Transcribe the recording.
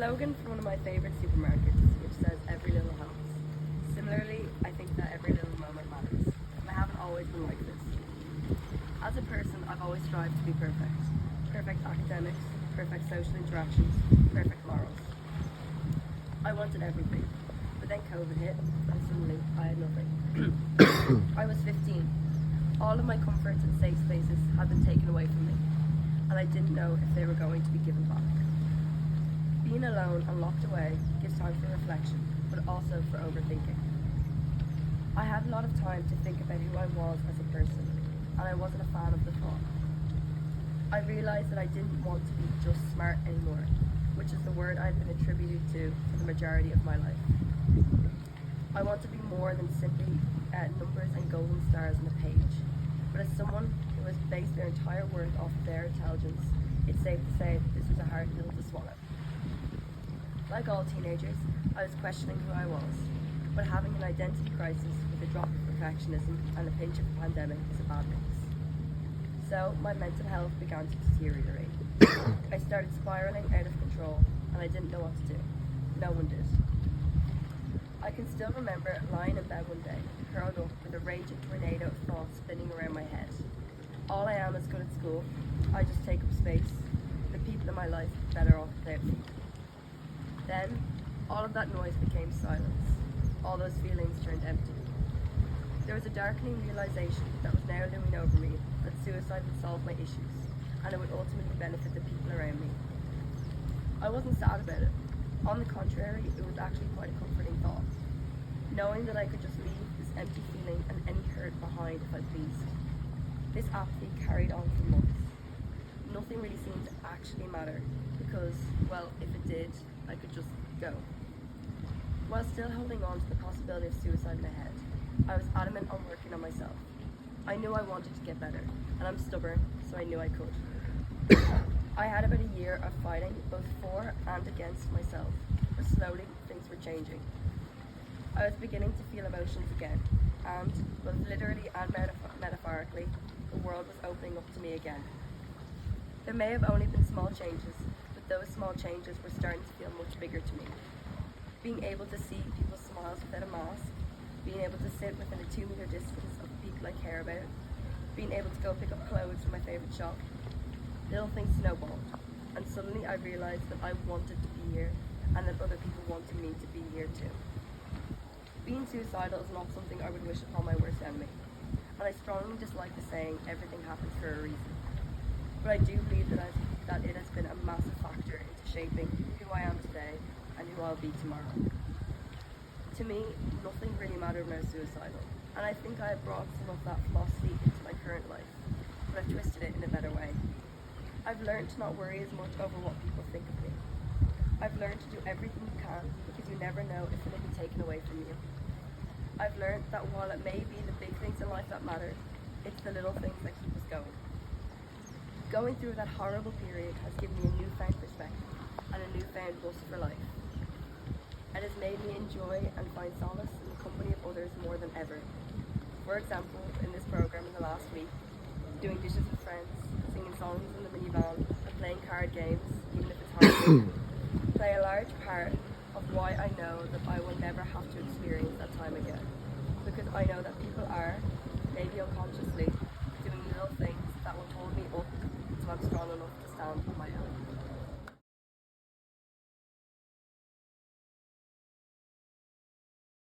slogan from one of my favourite supermarkets, which says every little helps. Similarly, I think that every little moment matters, and I haven't always been like this. As a person, I've always strived to be perfect. Perfect academics, perfect social interactions, perfect morals. I wanted everything, but then COVID hit, and suddenly I had nothing. I was 15. All of my comforts and safe spaces had been taken away from me, and I didn't know if they were going to be given back. Being alone and locked away gives time for reflection, but also for overthinking. I had a lot of time to think about who I was as a person, and I wasn't a fan of the thought. I realised that I didn't want to be just smart anymore, which is the word I've been attributed to for the majority of my life. I want to be more than simply numbers and golden stars on a page, but as someone who has based their entire worth off of their intelligence, it's safe to say that this was a hard pill to swallow. Like all teenagers, I was questioning who I was, but having an identity crisis with a drop of perfectionism and a pinch of a pandemic is a bad mix. So my mental health began to deteriorate. I started spiraling out of control, and I didn't know what to do. No one did. I can still remember lying in bed one day, curled up with a raging tornado of thoughts spinning around my head. All I am is good at school. I just take up space. The people in my life are better off without me. Then, all of that noise became silence. All those feelings turned empty. There was a darkening realization that was now looming over me that suicide would solve my issues, and it would ultimately benefit the people around me. I wasn't sad about it. On the contrary, it was actually quite a comforting thought, knowing that I could just leave this empty feeling and any hurt behind if I pleased. This apathy carried on for months. Nothing really seemed to actually matter because, well, if it did, I could just go. While still holding on to the possibility of suicide in my head, I was adamant on working on myself. I knew I wanted to get better, and I'm stubborn, so I knew I could. I had about a year of fighting both for and against myself, but slowly things were changing. I was beginning to feel emotions again, and, both literally and metaphorically, the world was opening up to me again. There may have only been small changes, but those small changes were starting to feel much bigger to me. Being able to see people's smiles without a mask, being able to sit within a 2-meter distance of people I care about, being able to go pick up clothes from my favourite shop. Little things snowballed, and suddenly I realised that I wanted to be here, and that other people wanted me to be here too. Being suicidal is not something I would wish upon my worst enemy, and I strongly dislike the saying, everything happens for a reason. But I do believe that it has been a massive factor into shaping who I am today and who I'll be tomorrow. To me, nothing really mattered when I was suicidal, and I think I have brought some of that philosophy into my current life, but I've twisted it in a better way. I've learned to not worry as much over what people think of me. I've learned to do everything you can because you never know if it'll be taken away from you. I've learned that while it may be the big things in life that matter, it's the little things that keep us going. Going through that horrible period has given me a newfound perspective and a newfound lust for life. It has made me enjoy and find solace in the company of others more than ever. For example, in this program in the last week, doing dishes with friends, singing songs in the minivan, and playing card games, even if it's hard, play a large part of why I know that I will never have to experience that time again. Because I know that people are, maybe unconsciously, doing little things that will hold me up until I'm strong enough to stand on my own.